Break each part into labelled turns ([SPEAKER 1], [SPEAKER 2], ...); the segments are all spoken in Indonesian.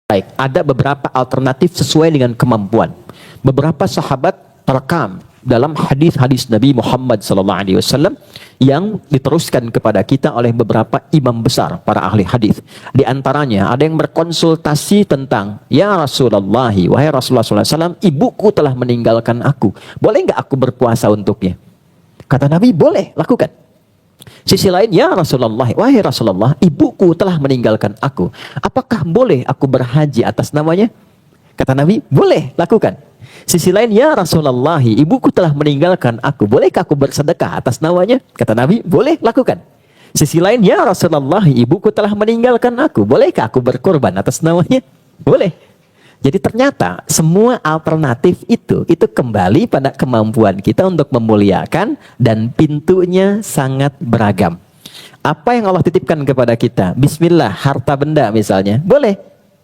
[SPEAKER 1] Baik, ada beberapa alternatif sesuai dengan kemampuan. Beberapa sahabat terekam dalam hadis-hadis Nabi Muhammad SAW yang diteruskan kepada kita oleh beberapa imam besar para ahli hadis. Di antaranya ada yang berkonsultasi tentang, ya Rasulullah, wahai Rasulullah SAW, ibuku telah meninggalkan aku. Boleh nggak aku berpuasa untuknya? Kata Nabi, boleh, lakukan. Sisi lain, ya Rasulullah, wahai Rasulullah, ibuku telah meninggalkan aku. Apakah boleh aku berhaji atas namanya? Kata Nabi, boleh, lakukan. Sisi lain, ya Rasulullah, ibuku telah meninggalkan aku. Bolehkah aku bersedekah atas namanya? Kata Nabi, boleh, lakukan. Sisi lain, ya Rasulullah, ibuku telah meninggalkan aku. Bolehkah aku berkorban atas namanya? Boleh. Jadi ternyata semua alternatif itu kembali pada kemampuan kita untuk memuliakan, dan pintunya sangat beragam. Apa yang Allah titipkan kepada kita? Bismillah, harta benda misalnya. Boleh.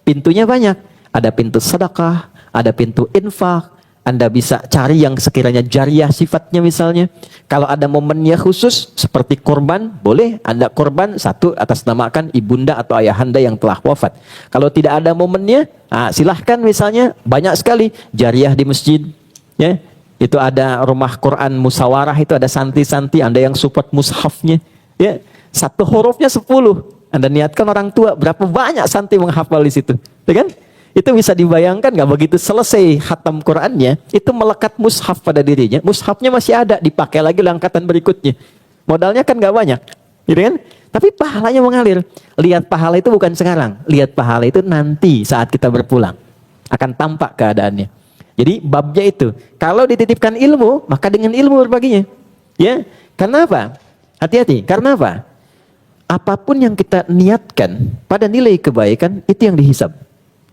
[SPEAKER 1] Pintunya banyak. Ada pintu sedekah, ada pintu infak. Anda bisa cari yang sekiranya jariah sifatnya misalnya. Kalau ada momennya khusus seperti korban, boleh Anda korban satu atas namakan ibunda atau ayahanda yang telah wafat. Kalau tidak ada momennya, silahkan misalnya banyak sekali jariah di masjid. Ya, itu ada rumah Quran musawarah, itu ada santi-santi, Anda yang support mushafnya. Ya, satu hurufnya 10. Anda niatkan orang tua, berapa banyak santi menghafal di situ, ya kan? Itu bisa dibayangkan nggak, begitu selesai khatam Qurannya, itu melekat mushaf pada dirinya. Mushafnya masih ada, dipakai lagi angkatan berikutnya. Modalnya kan nggak banyak, gitu kan? Tapi pahalanya mengalir. Lihat pahala itu bukan sekarang, lihat pahala itu nanti saat kita berpulang. Akan tampak keadaannya. Jadi babnya itu, kalau dititipkan ilmu, maka dengan ilmu berbaginya. Ya, karena apa? Hati-hati, karena apa? Apapun yang kita niatkan pada nilai kebaikan, itu yang dihisab.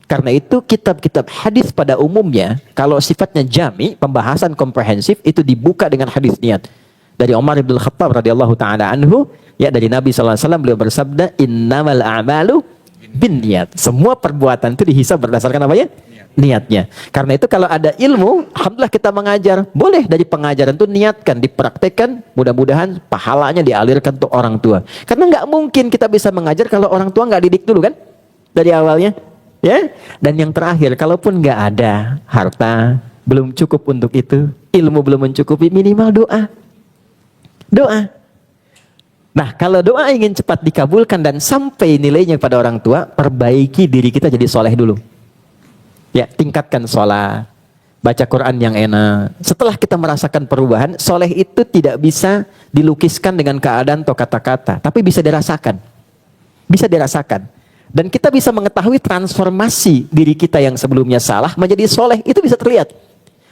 [SPEAKER 1] Karena itu kitab-kitab hadis pada umumnya, kalau sifatnya jami, pembahasan komprehensif, itu dibuka dengan hadis niat. Dari Umar bin Khattab radhiyallahu taala anhu, ya, dari Nabi sallallahu alaihi wasallam, beliau bersabda, innamal a'malu binniyat. Semua perbuatan itu dihisab berdasarkan apa ya? Niatnya. Karena itu kalau ada ilmu, alhamdulillah kita mengajar, boleh dari pengajaran itu niatkan, dipraktekkan, mudah-mudahan pahalanya dialirkan untuk orang tua. Karena nggak mungkin kita bisa mengajar kalau orang tua nggak didik dulu kan, dari awalnya. Ya, dan yang terakhir, kalaupun nggak ada harta, belum cukup untuk itu, ilmu belum mencukupi, minimal doa. Doa. Nah, kalau doa ingin cepat dikabulkan dan sampai nilainya pada orang tua, perbaiki diri kita jadi soleh dulu. Ya, tingkatkan sholat, baca Quran yang enak. Setelah kita merasakan perubahan, soleh itu tidak bisa dilukiskan dengan keadaan atau kata-kata, tapi bisa dirasakan. Bisa dirasakan. Dan kita bisa mengetahui transformasi diri kita yang sebelumnya salah menjadi soleh, itu bisa terlihat.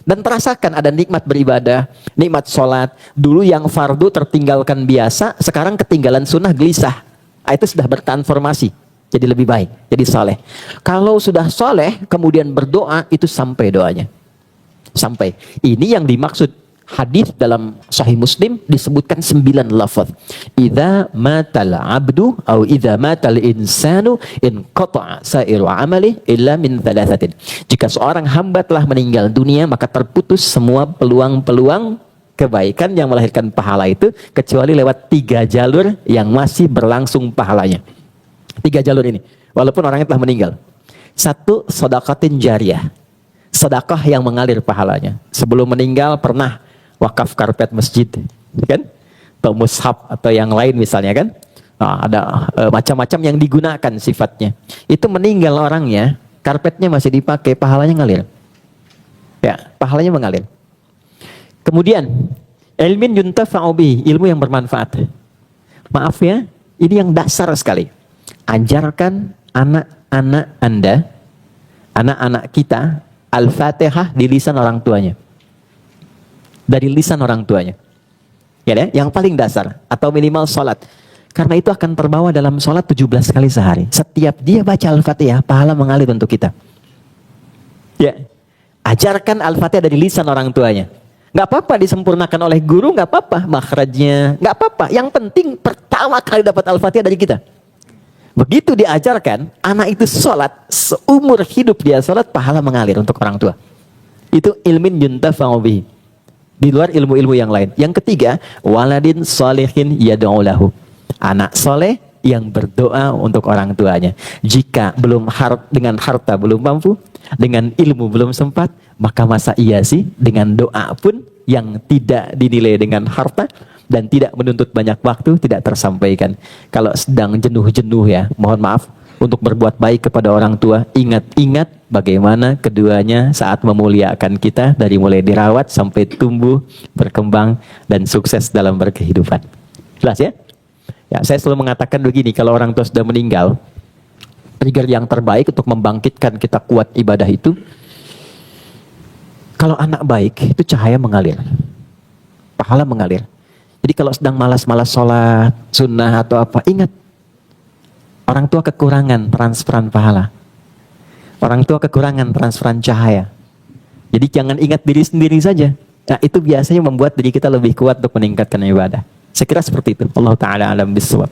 [SPEAKER 1] Dan terasakan ada nikmat beribadah, nikmat sholat. Dulu yang fardu tertinggalkan biasa, sekarang ketinggalan sunnah gelisah. Itu sudah bertransformasi, jadi lebih baik, jadi soleh. Kalau sudah soleh, kemudian berdoa, itu sampai doanya. Sampai. Ini yang dimaksud. Hadis dalam Sahih Muslim disebutkan 9 lafaz. Idza matal abdu atau idza matal insanu in qata'a sa'iru amali illa min thalathatin. Jika seorang hamba telah meninggal dunia, maka terputus semua peluang-peluang kebaikan yang melahirkan pahala itu, kecuali lewat 3 jalur yang masih berlangsung pahalanya. 3 jalur ini, walaupun orangnya telah meninggal. 1, sedekatin jariyah. Sedekah yang mengalir pahalanya. Sebelum meninggal pernah wakaf karpet masjid, kan? Atau mushaf atau yang lain misalnya kan? Nah, ada macam-macam yang digunakan sifatnya. Itu meninggal orangnya, karpetnya masih dipakai, pahalanya ngalir. Ya, pahalanya mengalir. Kemudian, ilmin yuntafa'u bihi, ilmu yang bermanfaat. Maaf ya, ini yang dasar sekali. Ajarkan anak-anak Anda, anak-anak kita, Al-Fatihah di lisan orang tuanya. Dari lisan orang tuanya. Ya deh, yang paling dasar. Atau minimal sholat. Karena itu akan terbawa dalam sholat 17 kali sehari. Setiap dia baca Al-Fatihah, pahala mengalir untuk kita. Ya, ajarkan Al-Fatihah dari lisan orang tuanya. Gak apa-apa disempurnakan oleh guru, gak apa-apa. Makhrajnya, gak apa-apa. Yang penting pertama kali dapat Al-Fatihah dari kita. Begitu diajarkan, anak itu sholat, seumur hidup dia sholat, pahala mengalir untuk orang tua. Itu ilmin yuntafa'u bihi. Di luar ilmu-ilmu yang lain. Yang ketiga, waladin sholihin yad'u lahu. Anak soleh yang berdoa untuk orang tuanya. Jika dengan harta belum mampu, dengan ilmu belum sempat, maka masa iya sih dengan doa pun yang tidak dinilai dengan harta dan tidak menuntut banyak waktu tidak tersampaikan. Kalau sedang jenuh-jenuh ya, mohon maaf, untuk berbuat baik kepada orang tua, ingat-ingat bagaimana keduanya saat memuliakan kita dari mulai dirawat sampai tumbuh, berkembang, dan sukses dalam berkehidupan. Jelas ya? Ya, saya selalu mengatakan begini, kalau orang tua sudah meninggal, trigger yang terbaik untuk membangkitkan kita kuat ibadah itu, kalau anak baik, itu cahaya mengalir. Pahala mengalir. Jadi kalau sedang malas-malas sholat, sunnah atau apa, ingat, orang tua kekurangan transferan pahala. Orang tua kekurangan transferan cahaya. Jadi jangan ingat diri sendiri saja. Nah, itu biasanya membuat diri kita lebih kuat untuk meningkatkan ibadah. Saya kira seperti itu. Allah Ta'ala alam bisawab.